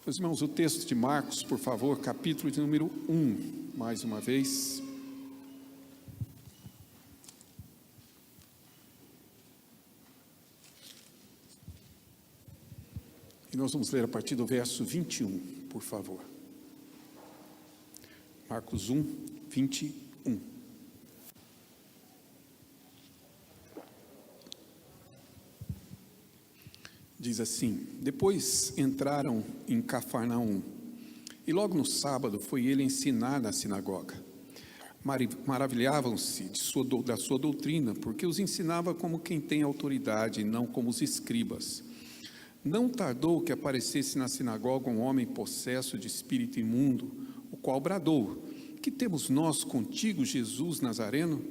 Meus irmãos, o texto de Marcos, por favor, capítulo de número 1, mais uma vez. E nós vamos ler a partir do verso 21, por favor. Marcos 1, 21. Diz assim: Depois entraram em Cafarnaum, e logo no sábado foi ele ensinar na sinagoga. Maravilhavam-se da sua doutrina, porque os ensinava como quem tem autoridade, e não como os escribas. Não tardou que aparecesse na sinagoga um homem possesso de espírito imundo, o qual bradou: Que temos nós contigo, Jesus Nazareno?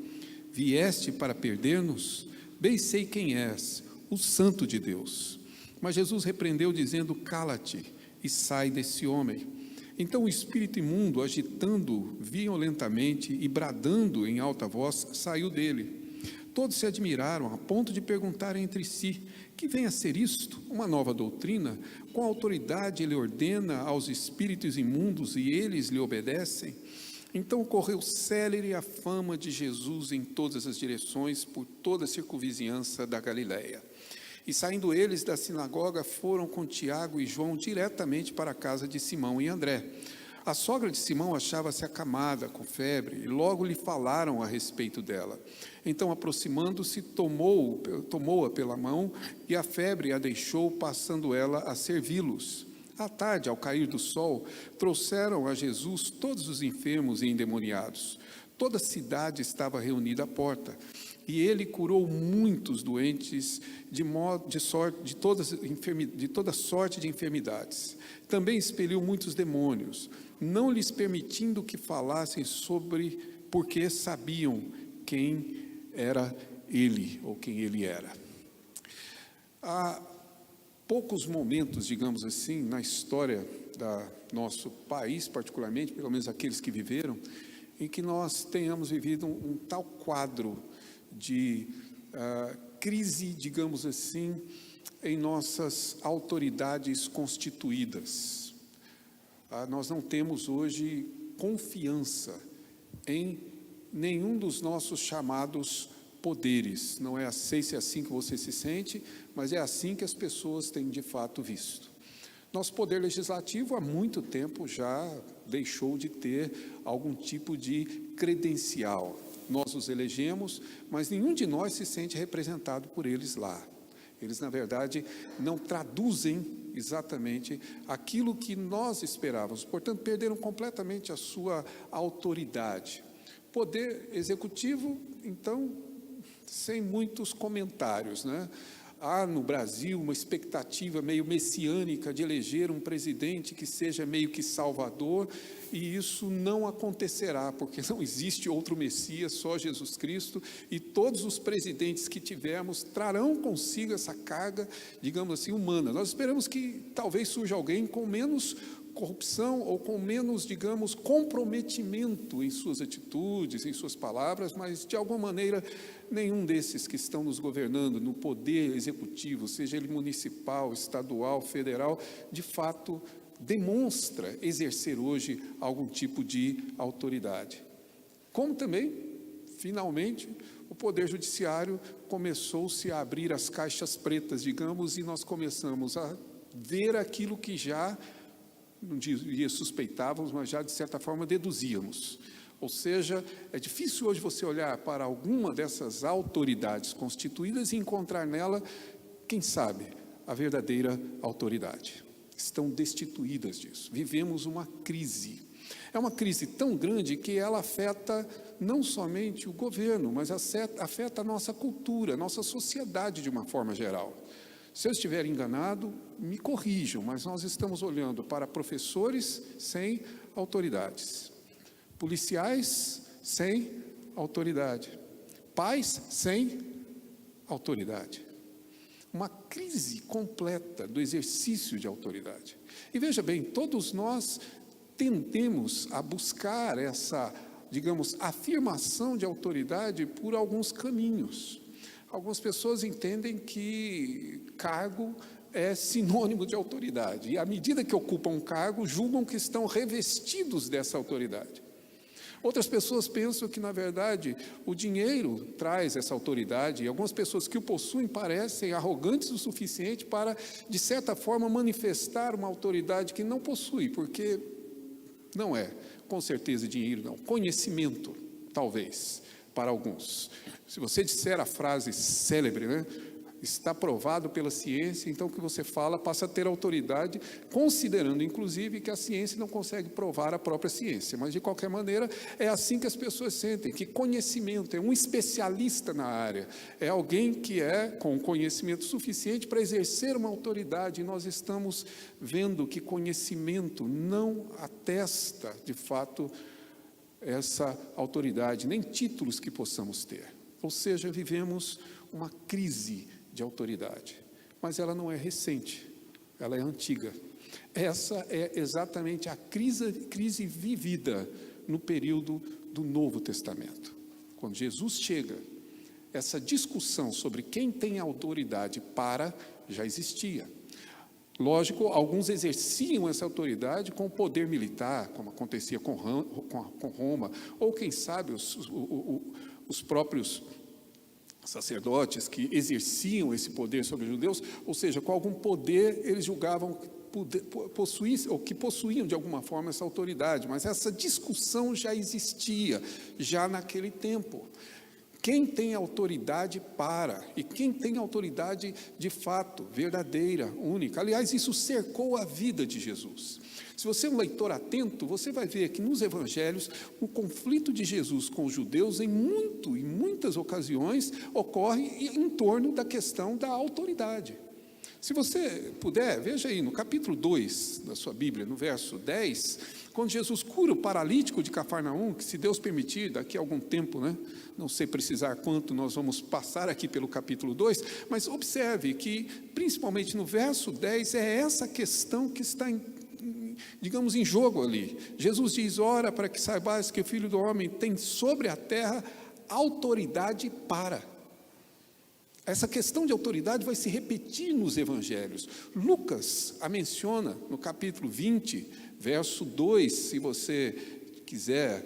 Vieste para perder-nos? Bem sei quem és, o Santo de Deus. Mas Jesus repreendeu, dizendo: Cala-te e sai desse homem. Então o espírito imundo, agitando violentamente e bradando em alta voz, saiu dele. Todos se admiraram, a ponto de perguntar entre si: Que vem a ser isto? Uma nova doutrina? Com autoridade ele ordena aos espíritos imundos e eles lhe obedecem? Então correu célere a fama de Jesus em todas as direções, por toda a circunvizinhança da Galiléia. E saindo eles da sinagoga, foram com Tiago e João diretamente para a casa de Simão e André. A sogra de Simão achava-se acamada, com febre, e logo lhe falaram a respeito dela. Então, aproximando-se, tomou-a pela mão, e a febre a deixou, passando ela a servi-los. À tarde, ao cair do sol, trouxeram a Jesus todos os enfermos e endemoniados. Toda a cidade estava reunida à porta. E ele curou muitos doentes de toda sorte de enfermidades. Também expeliu muitos demônios, não lhes permitindo que falassem porque sabiam quem era ele, ou quem ele era. Há poucos momentos, digamos assim, na história do nosso país, particularmente, pelo menos aqueles que viveram, em que nós tenhamos vivido um tal quadro de crise, digamos assim, em nossas autoridades constituídas. Nós não temos hoje confiança em nenhum dos nossos chamados poderes. Não sei se é assim que você se sente, mas é assim que as pessoas têm de fato visto. Nosso poder legislativo há muito tempo já deixou de ter algum tipo de credencial. Nós os elegemos, mas nenhum de nós se sente representado por eles lá. Eles, na verdade, não traduzem exatamente aquilo que nós esperávamos. Portanto, perderam completamente a sua autoridade. Poder executivo, então, sem muitos comentários, né? Há no Brasil uma expectativa meio messiânica de eleger um presidente que seja meio que salvador, e isso não acontecerá, porque não existe outro Messias, só Jesus Cristo, e todos os presidentes que tivermos trarão consigo essa carga, digamos assim, humana. Nós esperamos que talvez surja alguém com menos corrupção ou com menos, digamos, comprometimento em suas atitudes, em suas palavras, mas de alguma maneira nenhum desses que estão nos governando no poder executivo, seja ele municipal, estadual, federal, de fato demonstra exercer hoje algum tipo de autoridade. Como também, finalmente, o Poder Judiciário começou-se a abrir as caixas pretas, digamos, e nós começamos a ver aquilo que já, não diria suspeitávamos, mas já de certa forma deduzíamos. Ou seja, é difícil hoje você olhar para alguma dessas autoridades constituídas e encontrar nela, quem sabe, a verdadeira autoridade. Estão destituídas disso. Vivemos uma crise. É uma crise tão grande que ela afeta não somente o governo, mas afeta a nossa cultura, a nossa sociedade de uma forma geral. Se eu estiver enganado, me corrijam, mas nós estamos olhando para professores sem autoridades, policiais sem autoridade, pais sem autoridade. Uma crise completa do exercício de autoridade. E veja bem, todos nós tendemos a buscar essa, digamos, afirmação de autoridade por alguns caminhos. Algumas pessoas entendem que cargo é sinônimo de autoridade. E à medida que ocupam um cargo, julgam que estão revestidos dessa autoridade. Outras pessoas pensam que, na verdade, o dinheiro traz essa autoridade, e algumas pessoas que o possuem parecem arrogantes o suficiente para, de certa forma, manifestar uma autoridade que não possui, porque não é, com certeza, dinheiro não, conhecimento, talvez, para alguns. Se você disser a frase célebre, né? Está provado pela ciência, então o que você fala passa a ter autoridade, considerando inclusive que a ciência não consegue provar a própria ciência, mas de qualquer maneira é assim que as pessoas sentem, que conhecimento é um especialista na área, é alguém que é com conhecimento suficiente para exercer uma autoridade, e nós estamos vendo que conhecimento não atesta de fato essa autoridade, nem títulos que possamos ter, ou seja, vivemos uma crise de autoridade, mas ela não é recente, ela é antiga. Essa é exatamente a crise vivida no período do Novo Testamento. Quando Jesus chega, essa discussão sobre quem tem autoridade já existia. Lógico, alguns exerciam essa autoridade com o poder militar, como acontecia com Roma, ou quem sabe os próprios sacerdotes que exerciam esse poder sobre os judeus, ou seja, com algum poder eles julgavam que possuíam de alguma forma essa autoridade, mas essa discussão já existia, já naquele tempo. Quem tem autoridade e quem tem autoridade de fato, verdadeira, única. Aliás, isso cercou a vida de Jesus. Se você é um leitor atento, você vai ver que nos evangelhos, o conflito de Jesus com os judeus, em muitas ocasiões, ocorre em torno da questão da autoridade. Se você puder, veja aí, no capítulo 2 da sua Bíblia, no verso 10, quando Jesus cura o paralítico de Cafarnaum, que se Deus permitir, daqui a algum tempo, né? Não sei precisar quanto nós vamos passar aqui pelo capítulo 2, mas observe que, principalmente no verso 10, é essa questão que está digamos, em jogo ali. Jesus diz: ora, para que saibais que o Filho do Homem tem sobre a terra autoridade para. Essa questão de autoridade vai se repetir nos evangelhos. Lucas a menciona no capítulo 20, verso 2, se você quiser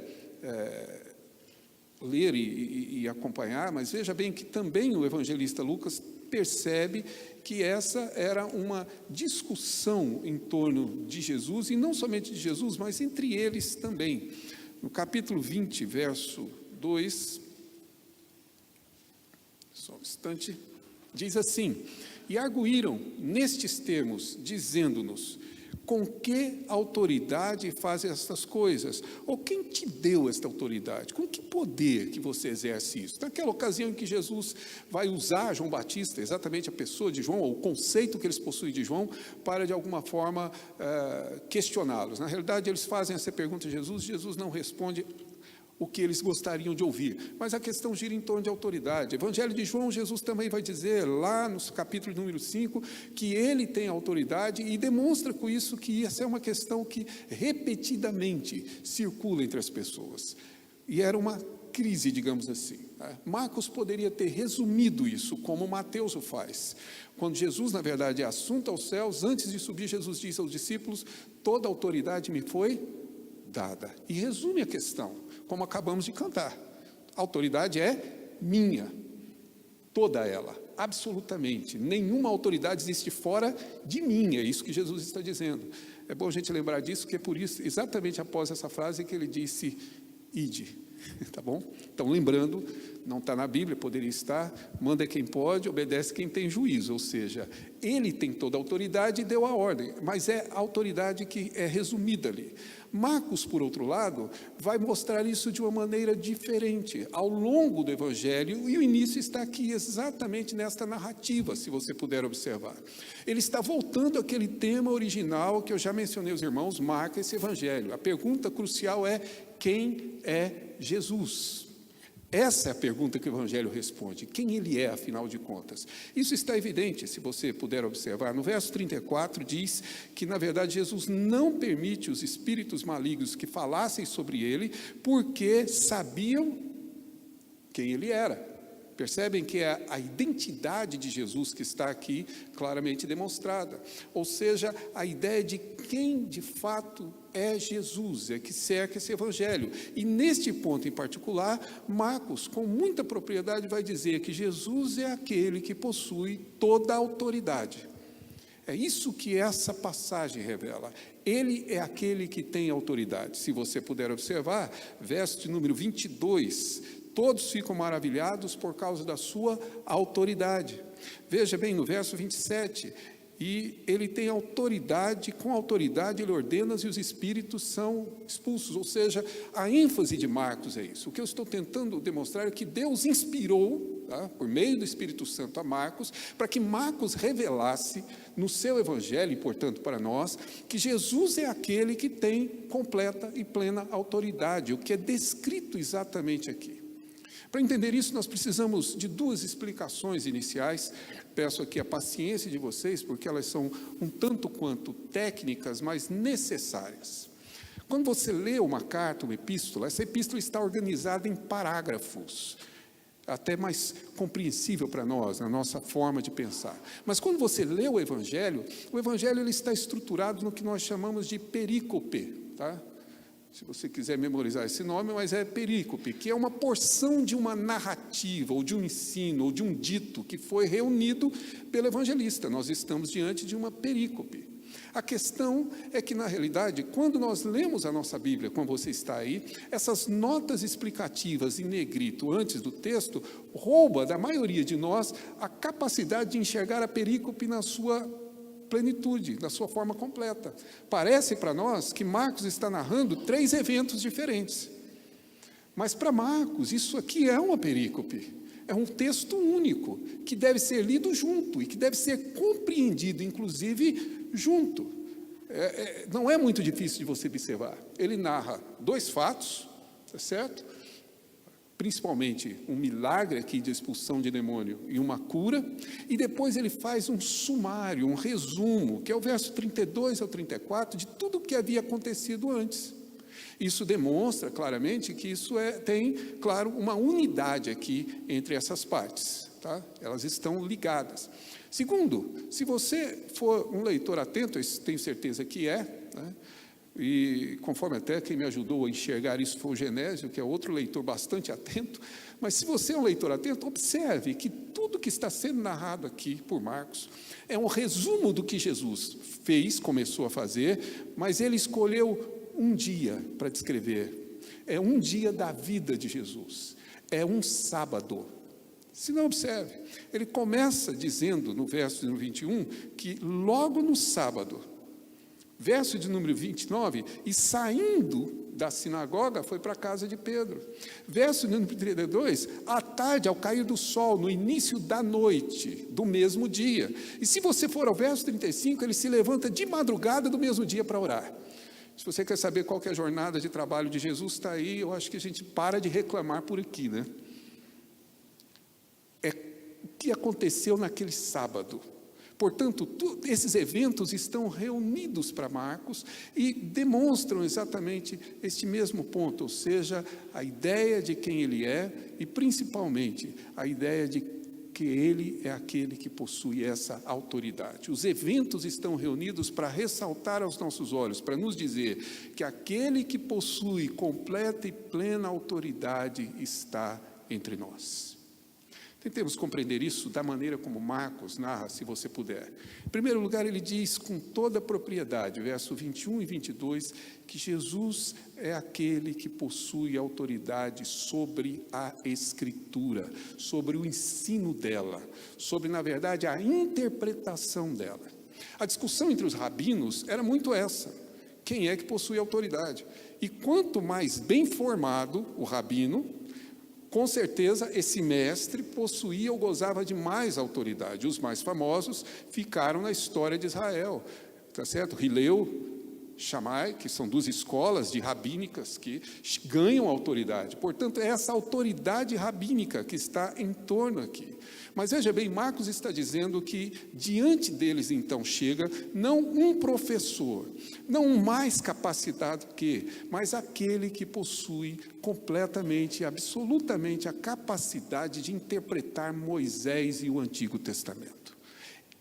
ler e acompanhar, mas veja bem que também o evangelista Lucas percebe que essa era uma discussão em torno de Jesus, e não somente de Jesus, mas entre eles também. No capítulo 20, verso 2, só um instante, diz assim: e arguíram nestes termos, dizendo-nos: com que autoridade fazes estas coisas? Ou quem te deu esta autoridade? Com que poder que você exerce isso? Naquela ocasião em que Jesus vai usar João Batista, exatamente a pessoa de João, ou o conceito que eles possuem de João, para de alguma forma questioná-los. Na realidade, eles fazem essa pergunta a Jesus, Jesus não responde o que eles gostariam de ouvir, mas a questão gira em torno de autoridade. Evangelho de João, Jesus também vai dizer, lá no capítulo número 5, que ele tem autoridade, e demonstra com isso que essa é uma questão que repetidamente circula entre as pessoas, e era uma crise, digamos assim. Marcos poderia ter resumido isso, como Mateus o faz. Quando Jesus, na verdade, é assunto aos céus, antes de subir, Jesus diz aos discípulos: toda autoridade me foi dada, e resume a questão, como acabamos de cantar: a autoridade é minha, toda ela, absolutamente, nenhuma autoridade existe fora de mim, é isso que Jesus está dizendo. É bom a gente lembrar disso, porque é por isso, exatamente após essa frase, que ele disse: ide, tá bom? Então, lembrando, não está na Bíblia, poderia estar: manda quem pode, obedece quem tem juízo, ou seja, ele tem toda a autoridade e deu a ordem, mas é a autoridade que é resumida ali. Marcos, por outro lado, vai mostrar isso de uma maneira diferente, ao longo do Evangelho, e o início está aqui exatamente nesta narrativa, se você puder observar. Ele está voltando àquele tema original que eu já mencionei aos irmãos, marca esse Evangelho. A pergunta crucial é: quem é Jesus? Essa é a pergunta que o Evangelho responde: quem ele é, afinal de contas? Isso está evidente, se você puder observar. No verso 34 diz que, na verdade, Jesus não permite os espíritos malignos que falassem sobre ele, porque sabiam quem ele era. Percebem que é a identidade de Jesus que está aqui claramente demonstrada. Ou seja, a ideia de quem de fato é Jesus, é que cerca esse evangelho. E neste ponto em particular, Marcos, com muita propriedade, vai dizer que Jesus é aquele que possui toda a autoridade. É isso que essa passagem revela. Ele é aquele que tem autoridade. Se você puder observar, verso de número 22, todos ficam maravilhados por causa da sua autoridade. Veja bem, no verso 27, e ele tem autoridade, com autoridade ele ordena e os espíritos são expulsos. Ou seja, a ênfase de Marcos é isso. O que eu estou tentando demonstrar é que Deus inspirou, por meio do Espírito Santo a Marcos, para que Marcos revelasse no seu evangelho, e portanto para nós, que Jesus é aquele que tem completa e plena autoridade, o que é descrito exatamente aqui. Para entender isso, nós precisamos de duas explicações iniciais. Peço aqui a paciência de vocês, porque elas são um tanto quanto técnicas, mas necessárias. Quando você lê uma carta, uma epístola, essa epístola está organizada em parágrafos, até mais compreensível para nós, na nossa forma de pensar. Mas quando você lê o Evangelho ele está estruturado no que nós chamamos de perícope, tá? Se você quiser memorizar esse nome, mas é perícope, que é uma porção de uma narrativa, ou de um ensino, ou de um dito, que foi reunido pelo evangelista. Nós estamos diante de uma perícope. A questão é que, na realidade, quando nós lemos a nossa Bíblia, como você está aí, essas notas explicativas em negrito antes do texto, rouba da maioria de nós a capacidade de enxergar a perícope na sua plenitude, na sua forma completa. Parece para nós que Marcos está narrando 3 eventos diferentes. Mas para Marcos, isso aqui é uma perícope. É um texto único, que deve ser lido junto e que deve ser compreendido, inclusive, junto. Não é muito difícil de você observar. Ele narra 2 fatos, tá certo? Principalmente um milagre aqui de expulsão de demônio e uma cura, e depois ele faz um sumário, um resumo, que é o verso 32 ao 34, de tudo o que havia acontecido antes. Isso demonstra claramente que isso tem, claro, uma unidade aqui entre essas partes, tá? Elas estão ligadas. Segundo, se você for um leitor atento, eu tenho certeza que né? E conforme até quem me ajudou a enxergar isso foi o Genésio, que é outro leitor bastante atento, mas se você é um leitor atento, observe que tudo que está sendo narrado aqui por Marcos é um resumo do que Jesus fez, começou a fazer, mas ele escolheu um dia para descrever. É um dia da vida de Jesus, é um sábado. Se não, observe, ele começa dizendo no verso de número 21 que logo no sábado, verso de número 29, e saindo da sinagoga foi para a casa de Pedro. Verso de número 32, à tarde, ao cair do sol, no início da noite, do mesmo dia. E se você for ao verso 35, ele se levanta de madrugada do mesmo dia para orar. Se você quer saber qual que é a jornada de trabalho de Jesus, está aí, eu acho que a gente para de reclamar por aqui, né? É o que aconteceu naquele sábado. Portanto, esses eventos estão reunidos para Marcos e demonstram exatamente este mesmo ponto, ou seja, a ideia de quem ele é e, principalmente, a ideia de que ele é aquele que possui essa autoridade. Os eventos estão reunidos para ressaltar aos nossos olhos, para nos dizer que aquele que possui completa e plena autoridade está entre nós. Tentemos compreender isso da maneira como Marcos narra, se você puder. Em primeiro lugar, ele diz com toda a propriedade, verso 21 e 22, que Jesus é aquele que possui autoridade sobre a Escritura, sobre o ensino dela, sobre, na verdade, a interpretação dela. A discussão entre os rabinos era muito essa: quem é que possui autoridade? E quanto mais bem formado o rabino, com certeza, esse mestre possuía ou gozava de mais autoridade. Os mais famosos ficaram na história de Israel, tá certo? Hileu, Shammai, que são 2 escolas de rabínicas que ganham autoridade. Portanto, é essa autoridade rabínica que está em torno aqui. Mas veja bem, Marcos está dizendo que diante deles então chega não um professor, não um mais capacitado que, mas aquele que possui completamente, absolutamente a capacidade de interpretar Moisés e o Antigo Testamento.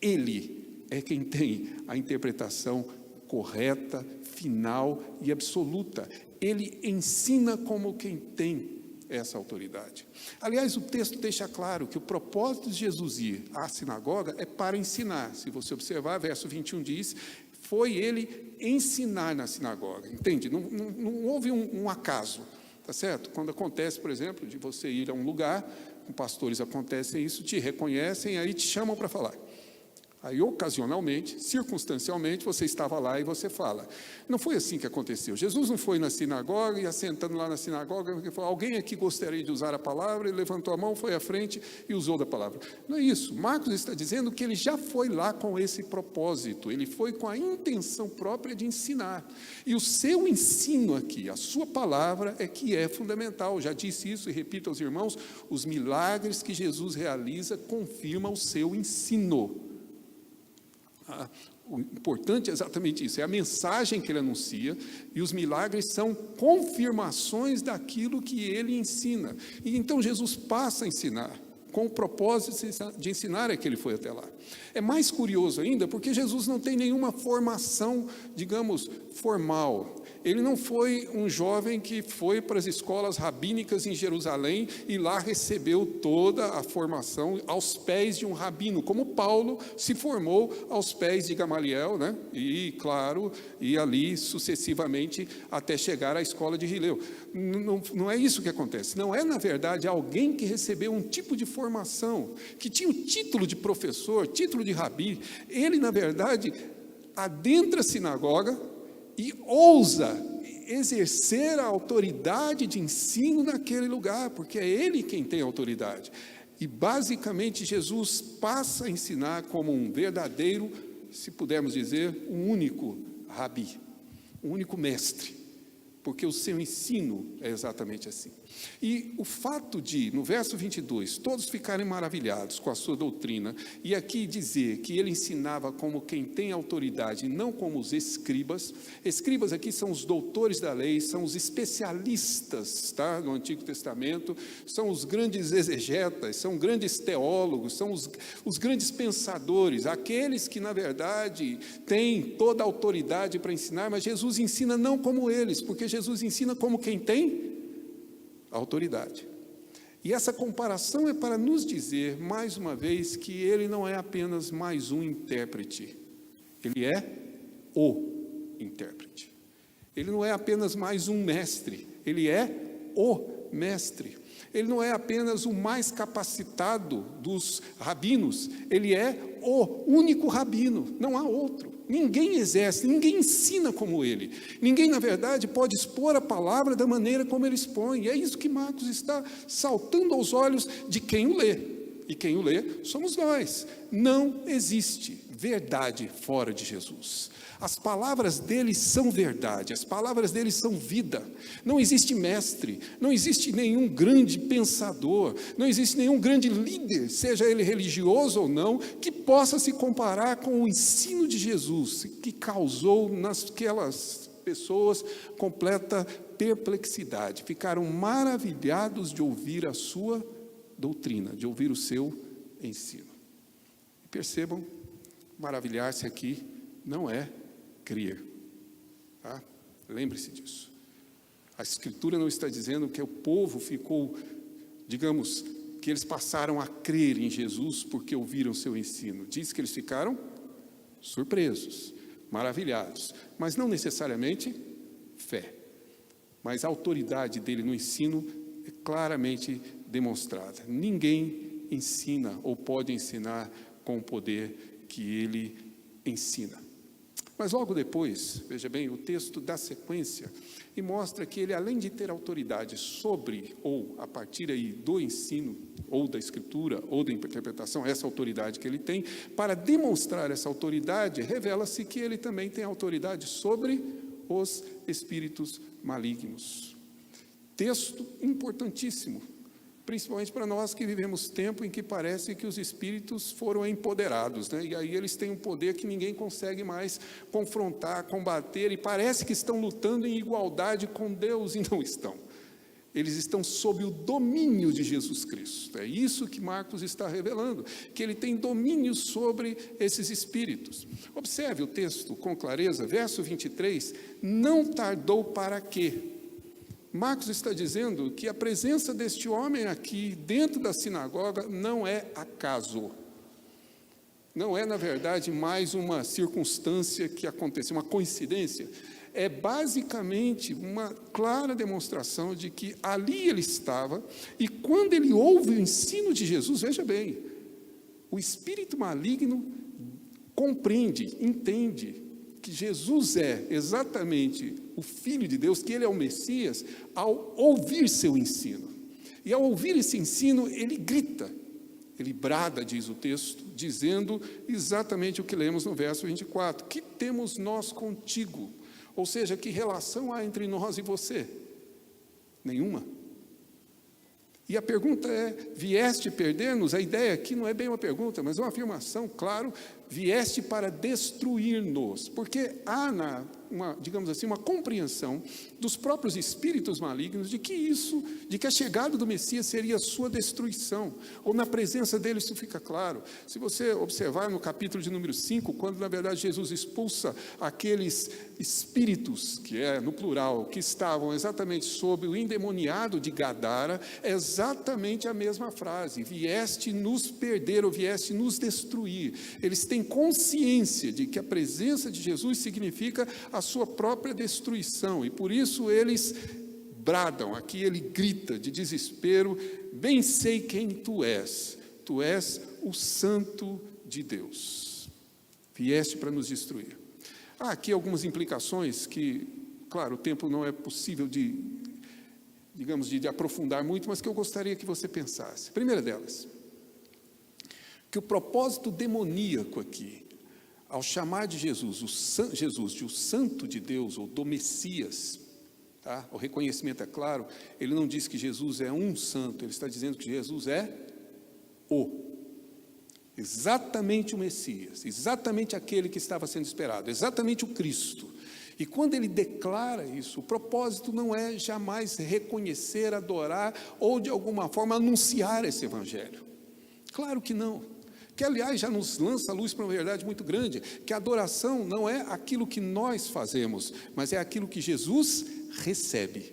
Ele é quem tem a interpretação correta, final e absoluta. Ele ensina como quem tem essa autoridade. Aliás, o texto deixa claro que o propósito de Jesus ir à sinagoga é para ensinar. Se você observar, verso 21 diz, foi ele ensinar na sinagoga, entende? Não houve um acaso, tá certo? Quando acontece, por exemplo, de você ir a um lugar, com pastores acontece isso, te reconhecem, aí te chamam para falar. Aí, ocasionalmente, circunstancialmente, você estava lá e você fala. Não foi assim que aconteceu. Jesus não foi na sinagoga e, assentando lá na sinagoga, falou, alguém aqui gostaria de usar a palavra? Ele levantou a mão, foi à frente e usou da palavra. Não é isso. Marcos está dizendo que ele já foi lá com esse propósito. Ele foi com a intenção própria de ensinar. E o seu ensino aqui, a sua palavra, é que é fundamental. Já disse isso e repito aos irmãos, os milagres que Jesus realiza confirmam o seu ensino. O importante é exatamente isso, é a mensagem que ele anuncia, e os milagres são confirmações daquilo que ele ensina. E então Jesus passa a ensinar, com o propósito de ensinar é que ele foi até lá. É mais curioso ainda, porque Jesus não tem nenhuma formação, digamos, formal. Ele não foi um jovem que foi para as escolas rabínicas em Jerusalém e lá recebeu toda a formação aos pés de um rabino, como Paulo se formou aos pés de Gamaliel, né? E, claro, e ali sucessivamente até chegar à escola de Hileu. Não é isso que acontece. Não é, na verdade, alguém que recebeu um tipo de formação, que tinha o título de professor, título de rabi. Ele, na verdade, adentra a sinagoga e ousa exercer a autoridade de ensino naquele lugar, porque é ele quem tem autoridade. E basicamente Jesus passa a ensinar como um verdadeiro, se pudermos dizer, um único rabi, um único mestre, porque o seu ensino é exatamente assim. E o fato de, no verso 22, todos ficarem maravilhados com a sua doutrina, e aqui dizer que ele ensinava como quem tem autoridade, não como os escribas. Escribas aqui são os doutores da lei, são os especialistas, tá, no Antigo Testamento, são os grandes exegetas, são grandes teólogos, são os grandes pensadores, aqueles que, na verdade, têm toda a autoridade para ensinar, mas Jesus ensina não como eles, porque Jesus ensina como quem tem autoridade. E essa comparação é para nos dizer, mais uma vez, que ele não é apenas mais um intérprete, ele é o intérprete. Ele não é apenas mais um mestre, ele é o mestre. Ele não é apenas o mais capacitado dos rabinos, ele é o único rabino, não há outro. Ninguém exerce, ninguém ensina como ele. Ninguém, na verdade, pode expor a palavra da maneira como ele expõe. E é isso que Marcos está saltando aos olhos de quem o lê. E quem o lê somos nós. Não existe verdade fora de Jesus. As palavras dele são verdade, as palavras dele são vida. Não existe mestre, não existe nenhum grande pensador, não existe nenhum grande líder, seja ele religioso ou não, que possa se comparar com o ensino de Jesus, que causou naquelas pessoas completa perplexidade. Ficaram maravilhados de ouvir a sua doutrina, de ouvir o seu ensino. E percebam, maravilhar-se aqui não é crer, tá? Lembre-se disso. A Escritura não está dizendo que o povo ficou, digamos, que eles passaram a crer em Jesus porque ouviram seu ensino. Diz que eles ficaram surpresos, maravilhados, mas não necessariamente fé. Mas a autoridade dele no ensino é claramente demonstrada. Ninguém ensina ou pode ensinar com o poder que ele ensina. Mas logo depois, veja bem, o texto dá sequência e mostra que ele, além de ter autoridade sobre, ou a partir aí do ensino, ou da escritura, ou da interpretação, essa autoridade que ele tem, para demonstrar essa autoridade, revela-se que ele também tem autoridade sobre os espíritos malignos. Texto importantíssimo, principalmente para nós que vivemos tempo em que parece que os espíritos foram empoderados, né? E aí eles têm um poder que ninguém consegue mais confrontar, combater, e parece que estão lutando em igualdade com Deus, e não estão. Eles estão sob o domínio de Jesus Cristo. É isso que Marcos está revelando, que ele tem domínio sobre esses espíritos. Observe o texto com clareza, verso 23, não tardou para quê? Marcos está dizendo que a presença deste homem aqui dentro da sinagoga não é acaso. Não é, na verdade, mais uma circunstância que aconteceu, uma coincidência. É basicamente uma clara demonstração de que ali ele estava, e quando ele ouve o ensino de Jesus, veja bem, o espírito maligno compreende, entende que Jesus é exatamente o Filho de Deus, que ele é o Messias, ao ouvir seu ensino. E ao ouvir esse ensino, ele grita, ele brada, diz o texto, dizendo exatamente o que lemos no verso 24, que temos nós contigo? Ou seja, que relação há entre nós e você? Nenhuma. E a pergunta é, vieste perder-nos? A ideia aqui não é bem uma pergunta, mas uma afirmação, claro, vieste para destruir-nos, porque há digamos assim, uma compreensão dos próprios espíritos malignos de que a chegada do Messias seria a sua destruição, ou na presença dele isso fica claro. Se você observar no capítulo de número 5, quando na verdade Jesus expulsa aqueles espíritos, que é no plural, que estavam exatamente sob o endemoniado de Gadara, é exatamente a mesma frase, vieste nos perder ou vieste nos destruir. Eles têm consciência de que a presença de Jesus significa a sua própria destruição, e por isso eles bradam, aqui ele grita de desespero, bem sei quem tu és o Santo de Deus, vieste para nos destruir. Há aqui algumas implicações que, claro, o tempo não é possível de aprofundar muito, mas que eu gostaria que você pensasse. A primeira delas, que o propósito demoníaco aqui, ao chamar de Jesus de o Santo de Deus, ou do Messias, tá? O reconhecimento é claro, ele não diz que Jesus é um santo, ele está dizendo que Jesus é exatamente o Messias, exatamente aquele que estava sendo esperado, exatamente o Cristo. E quando ele declara isso, o propósito não é jamais reconhecer, adorar, ou de alguma forma anunciar esse evangelho. Claro que não. Que, aliás, já nos lança a luz para uma verdade muito grande, que a adoração não é aquilo que nós fazemos, mas é aquilo que Jesus recebe.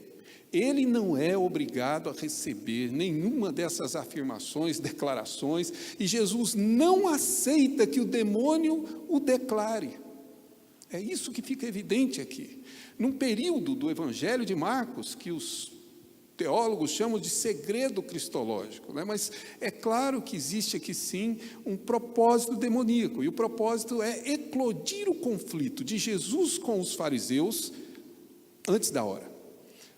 Ele não é obrigado a receber nenhuma dessas afirmações, declarações, e Jesus não aceita que o demônio o declare. É isso que fica evidente aqui. Num período do Evangelho de Marcos, que os teólogos chamam de segredo cristológico, né? Mas é claro que existe aqui sim um propósito demoníaco, e o propósito é eclodir o conflito de Jesus com os fariseus antes da hora,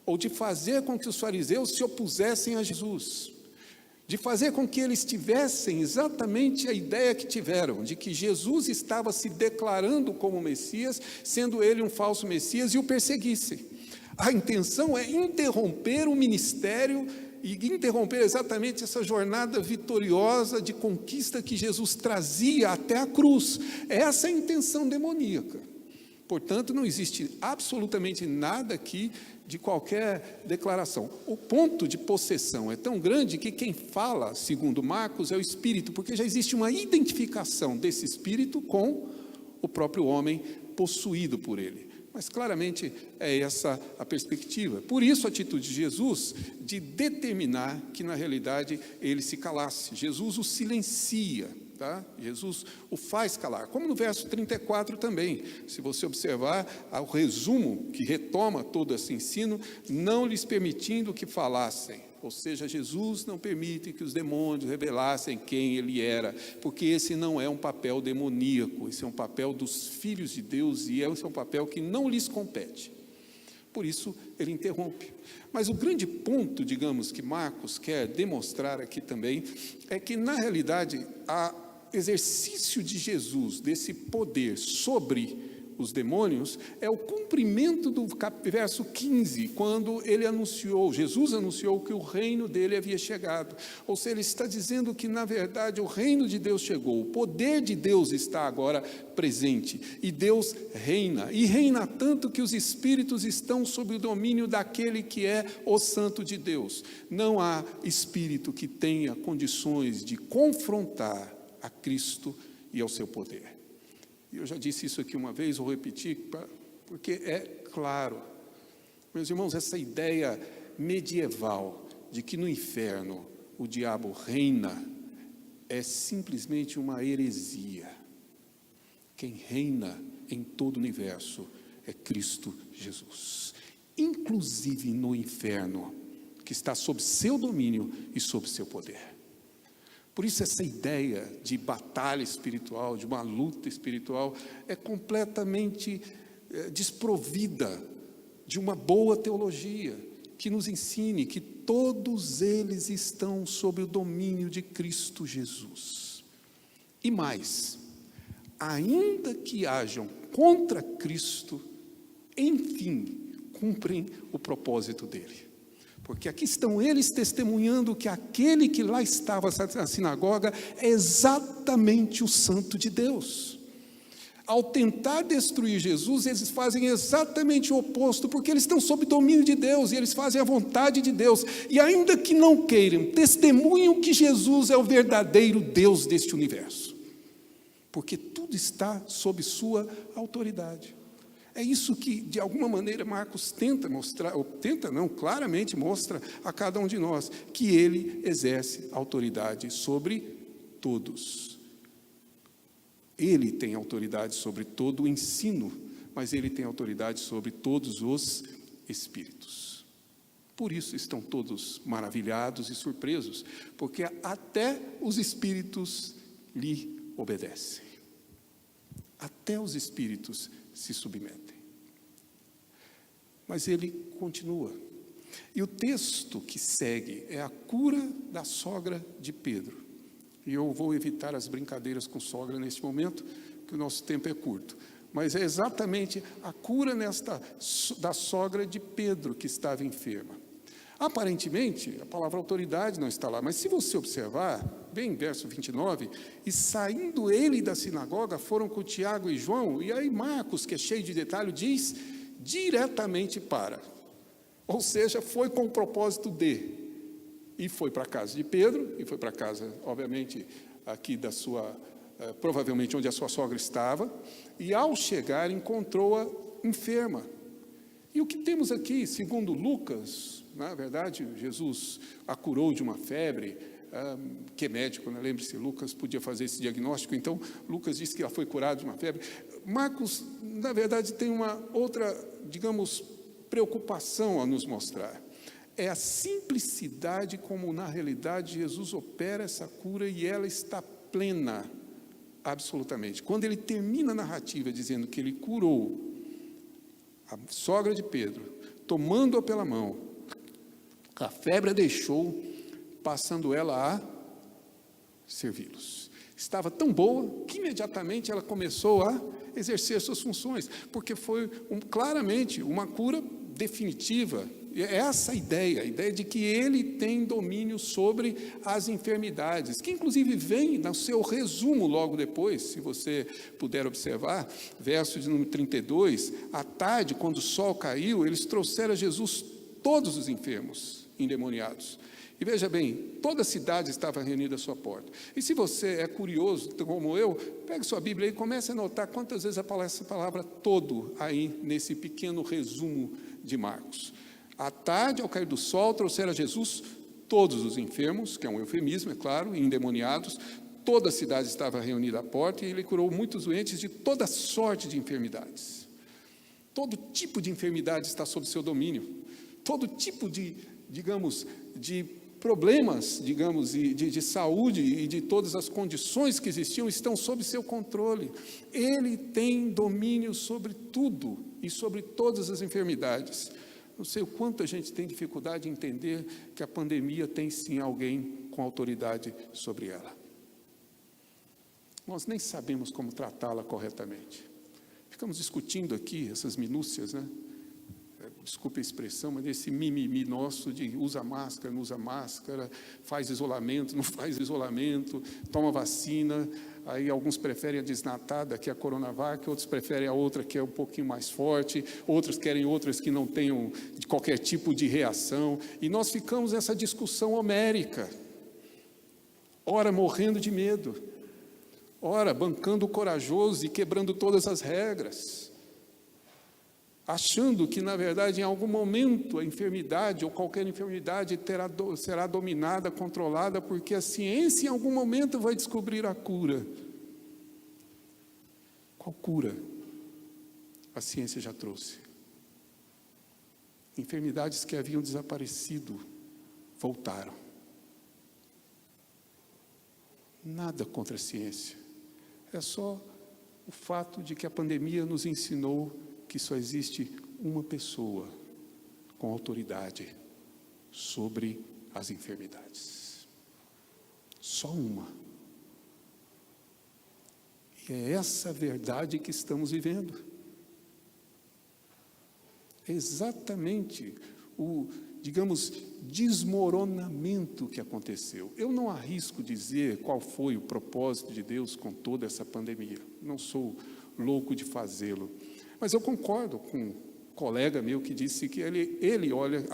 ou de fazer com que os fariseus se opusessem a Jesus, de fazer com que eles tivessem exatamente a ideia que tiveram, de que Jesus estava se declarando como Messias, sendo ele um falso Messias, e o perseguissem. A intenção é interromper o ministério e interromper exatamente essa jornada vitoriosa de conquista que Jesus trazia até a cruz. Essa é a intenção demoníaca. Portanto, não existe absolutamente nada aqui de qualquer declaração. O ponto de possessão é tão grande que quem fala, segundo Marcos, é o Espírito, porque já existe uma identificação desse Espírito com o próprio homem possuído por ele. Mas claramente é essa a perspectiva. Por isso a atitude de Jesus de determinar que na realidade ele se calasse. Jesus o silencia, tá? Jesus o faz calar. Como no verso 34 também, se você observar o resumo que retoma todo esse ensino, não lhes permitindo que falassem. Ou seja, Jesus não permite que os demônios revelassem quem ele era, porque esse não é um papel demoníaco, esse é um papel dos filhos de Deus, e esse é um papel que não lhes compete. Por isso, ele interrompe. Mas o grande ponto, digamos, que Marcos quer demonstrar aqui também, é que, na realidade, o exercício de Jesus, desse poder sobre os demônios é o cumprimento do verso 15, quando Jesus anunciou que o reino dele havia chegado. Ou seja, ele está dizendo que, na verdade, o reino de Deus chegou, o poder de Deus está agora presente, e Deus reina, e reina tanto que os espíritos estão sob o domínio daquele que é o Santo de Deus. Não há espírito que tenha condições de confrontar a Cristo e ao seu poder. Eu já disse isso aqui uma vez, vou repetir, porque é claro. Meus irmãos, essa ideia medieval de que no inferno o diabo reina é simplesmente uma heresia. Quem reina em todo o universo é Cristo Jesus, inclusive no inferno, que está sob seu domínio e sob seu poder. Por isso essa ideia de batalha espiritual, de uma luta espiritual, é completamente desprovida de uma boa teologia, que nos ensine que todos eles estão sob o domínio de Cristo Jesus. E mais, ainda que hajam contra Cristo, enfim, cumprem o propósito dele. Porque aqui estão eles testemunhando que aquele que lá estava na sinagoga é exatamente o Santo de Deus. Ao tentar destruir Jesus, eles fazem exatamente o oposto, porque eles estão sob domínio de Deus, e eles fazem a vontade de Deus, e ainda que não queiram, testemunham que Jesus é o verdadeiro Deus deste universo, porque tudo está sob sua autoridade. É isso que, de alguma maneira, Marcos tenta mostrar, ou tenta não, claramente mostra a cada um de nós, que ele exerce autoridade sobre todos. Ele tem autoridade sobre todo o ensino, mas ele tem autoridade sobre todos os espíritos. Por isso estão todos maravilhados e surpresos, porque até os espíritos lhe obedecem. Até os espíritos se submetem. Mas ele continua. E o texto que segue é a cura da sogra de Pedro. E eu vou evitar as brincadeiras com sogra neste momento, que o nosso tempo é curto. Mas é exatamente a cura da sogra de Pedro, que estava enferma. Aparentemente, a palavra autoridade não está lá, mas se você observar, bem verso 29, e saindo ele da sinagoga, foram com Tiago e João, e aí Marcos, que é cheio de detalhe, diz diretamente para. Ou seja, foi com o propósito de. E foi para a casa de Pedro, e foi para a casa, obviamente, aqui da sua, provavelmente onde a sua sogra estava, e ao chegar encontrou-a enferma. E o que temos aqui, segundo Lucas, na verdade, Jesus a curou de uma febre, que é médico, né? Lembre-se, Lucas podia fazer esse diagnóstico, então Lucas disse que ela foi curada de uma febre. Marcos, na verdade, tem uma outra, digamos, preocupação a nos mostrar. É a simplicidade como, na realidade, Jesus opera essa cura e ela está plena, absolutamente. Quando ele termina a narrativa dizendo que ele curou a sogra de Pedro, tomando-a pela mão, a febre a deixou, passando ela a servi-los. Estava tão boa que imediatamente ela começou a exercer suas funções, porque foi claramente uma cura definitiva. É essa a ideia de que ele tem domínio sobre as enfermidades, que inclusive vem no seu resumo logo depois, se você puder observar, verso de número 32, à tarde, quando o sol caiu, eles trouxeram a Jesus todos os enfermos, endemoniados. E veja bem, toda a cidade estava reunida à sua porta. E se você é curioso, como eu, pegue sua Bíblia e comece a notar quantas vezes aparece essa palavra todo aí, nesse pequeno resumo de Marcos. À tarde, ao cair do sol, trouxeram a Jesus todos os enfermos, que é um eufemismo, é claro, endemoniados. Toda a cidade estava reunida à porta e ele curou muitos doentes de toda sorte de enfermidades. Todo tipo de enfermidade está sob seu domínio. Todo tipo de, digamos, de problemas, digamos, de saúde e de todas as condições que existiam estão sob seu controle. Ele tem domínio sobre tudo e sobre todas as enfermidades. Não sei o quanto a gente tem dificuldade em entender que a pandemia tem sim alguém com autoridade sobre ela. Nós nem sabemos como tratá-la corretamente. Ficamos discutindo aqui essas minúcias, né? Desculpe a expressão, mas esse mimimi nosso de usa máscara, não usa máscara, faz isolamento, não faz isolamento, toma vacina, aí alguns preferem a desnatada, que é a Coronavac, outros preferem a outra que é um pouquinho mais forte, outros querem outras que não tenham de qualquer tipo de reação, e nós ficamos nessa discussão homérica, ora morrendo de medo, ora bancando o corajoso e quebrando todas as regras, achando que, na verdade, em algum momento a enfermidade, ou qualquer enfermidade, será dominada, controlada, porque a ciência em algum momento vai descobrir a cura. Qual cura? A ciência já trouxe. Enfermidades que haviam desaparecido, voltaram. Nada contra a ciência. É só o fato de que a pandemia nos ensinou que só existe uma pessoa com autoridade sobre as enfermidades. Só uma. E é essa verdade que estamos vivendo. É exatamente o, digamos, desmoronamento que aconteceu. Eu não arrisco dizer qual foi o propósito de Deus com toda essa pandemia. Não sou louco de fazê-lo. Mas eu concordo com um colega meu que disse que ele olha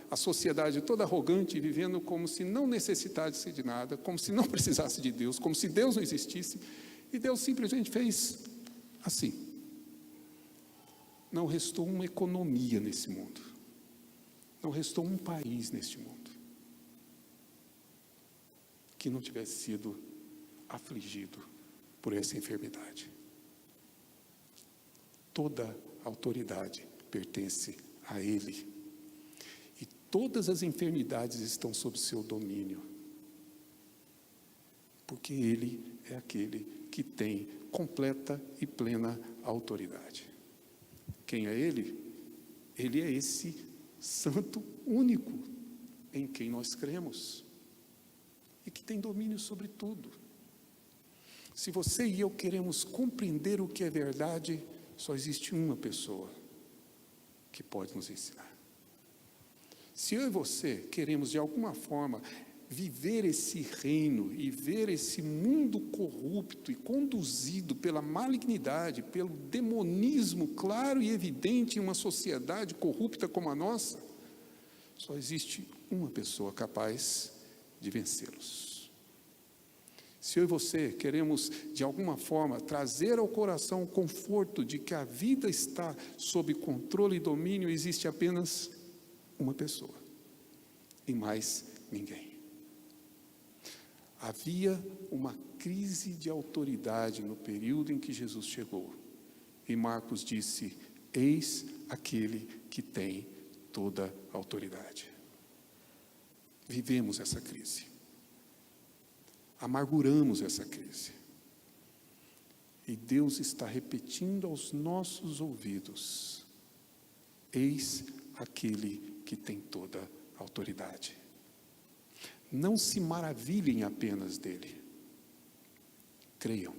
a sociedade toda arrogante, vivendo como se não necessitasse de nada, como se não precisasse de Deus, como se Deus não existisse, e Deus simplesmente fez assim. Não restou uma economia nesse mundo, não restou um país neste mundo que não tivesse sido afligido por essa enfermidade. Toda autoridade pertence a Ele. E todas as enfermidades estão sob seu domínio. Porque Ele é aquele que tem completa e plena autoridade. Quem é Ele? Ele é esse santo único em quem nós cremos. E que tem domínio sobre tudo. Se você e eu queremos compreender o que é verdade, só existe uma pessoa que pode nos ensinar. Se eu e você queremos, de alguma forma, viver esse reino e ver esse mundo corrupto e conduzido pela malignidade, pelo demonismo claro e evidente em uma sociedade corrupta como a nossa, só existe uma pessoa capaz de vencê-los. Se eu e você queremos, de alguma forma, trazer ao coração o conforto de que a vida está sob controle e domínio, existe apenas uma pessoa e mais ninguém. Havia uma crise de autoridade no período em que Jesus chegou. E Marcos disse: eis aquele que tem toda a autoridade. Vivemos essa crise. Amarguramos essa crise. E Deus está repetindo aos nossos ouvidos: eis aquele que tem toda a autoridade. Não se maravilhem apenas dele. Creiam.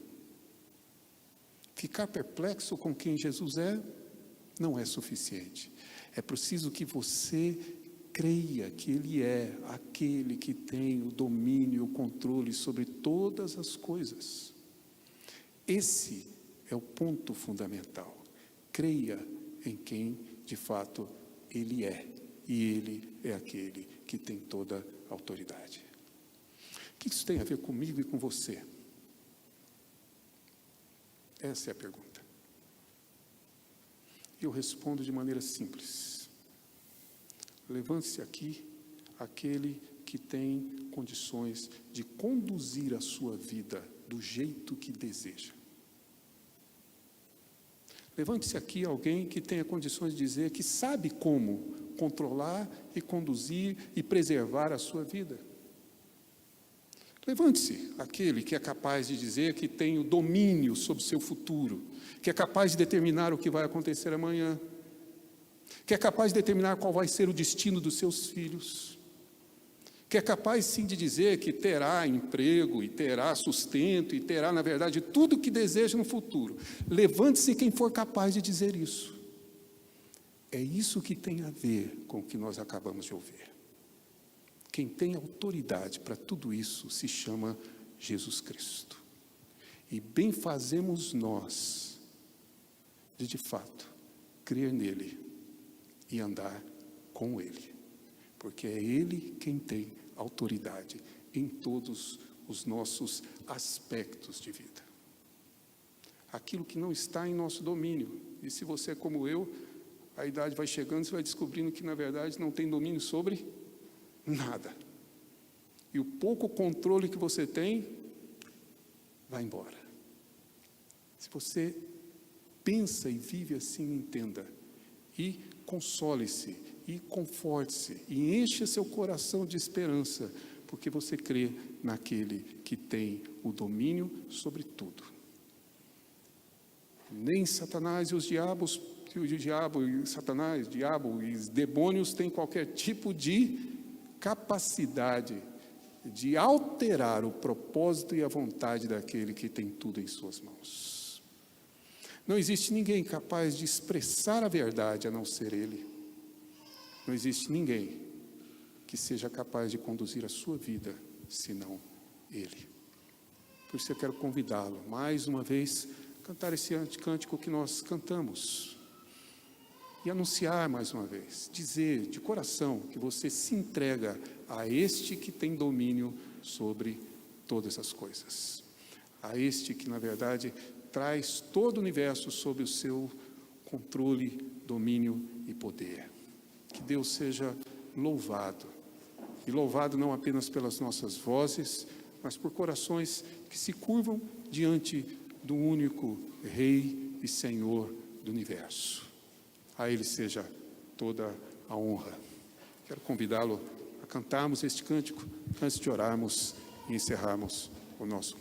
Ficar perplexo com quem Jesus é não é suficiente. É preciso que você creia que Ele é aquele que tem o domínio e o controle sobre todas as coisas. Esse é o ponto fundamental. Creia em quem, de fato, Ele é. E Ele é aquele que tem toda a autoridade. O que isso tem a ver comigo e com você? Essa é a pergunta. E eu respondo de maneira simples. Levante-se aqui aquele que tem condições de conduzir a sua vida do jeito que deseja. Levante-se aqui alguém que tenha condições de dizer que sabe como controlar e conduzir e preservar a sua vida. Levante-se aquele que é capaz de dizer que tem o domínio sobre o seu futuro, que é capaz de determinar o que vai acontecer amanhã, que é capaz de determinar qual vai ser o destino dos seus filhos, que é capaz sim de dizer que terá emprego, e terá sustento, e terá, na verdade, tudo o que deseja no futuro. Levante-se quem for capaz de dizer isso. É isso que tem a ver com o que nós acabamos de ouvir. Quem tem autoridade para tudo isso se chama Jesus Cristo. E bem fazemos nós de fato, crer nele e andar com ele. Porque é ele quem tem autoridade em todos os nossos aspectos de vida. Aquilo que não está em nosso domínio. E se você é como eu, a idade vai chegando, você vai descobrindo que, na verdade, não tem domínio sobre nada. E o pouco controle que você tem, vai embora. Se você pensa e vive assim, entenda. E console-se, e conforte-se, e encha seu coração de esperança, porque você crê naquele que tem o domínio sobre tudo. Nem Satanás e os diabos, Satanás, diabo e os demônios têm qualquer tipo de capacidade de alterar o propósito e a vontade daquele que tem tudo em suas mãos. Não existe ninguém capaz de expressar a verdade a não ser ele. Não existe ninguém que seja capaz de conduzir a sua vida, senão ele. Por isso eu quero convidá-lo, mais uma vez, a cantar esse cântico que nós cantamos. E anunciar mais uma vez, dizer de coração que você se entrega a este que tem domínio sobre todas as coisas. A este que, na verdade, traz todo o universo sob o seu controle, domínio e poder. Que Deus seja louvado. E louvado não apenas pelas nossas vozes, mas por corações que se curvam diante do único Rei e Senhor do universo. A Ele seja toda a honra. Quero convidá-lo a cantarmos este cântico antes de orarmos e encerrarmos o nosso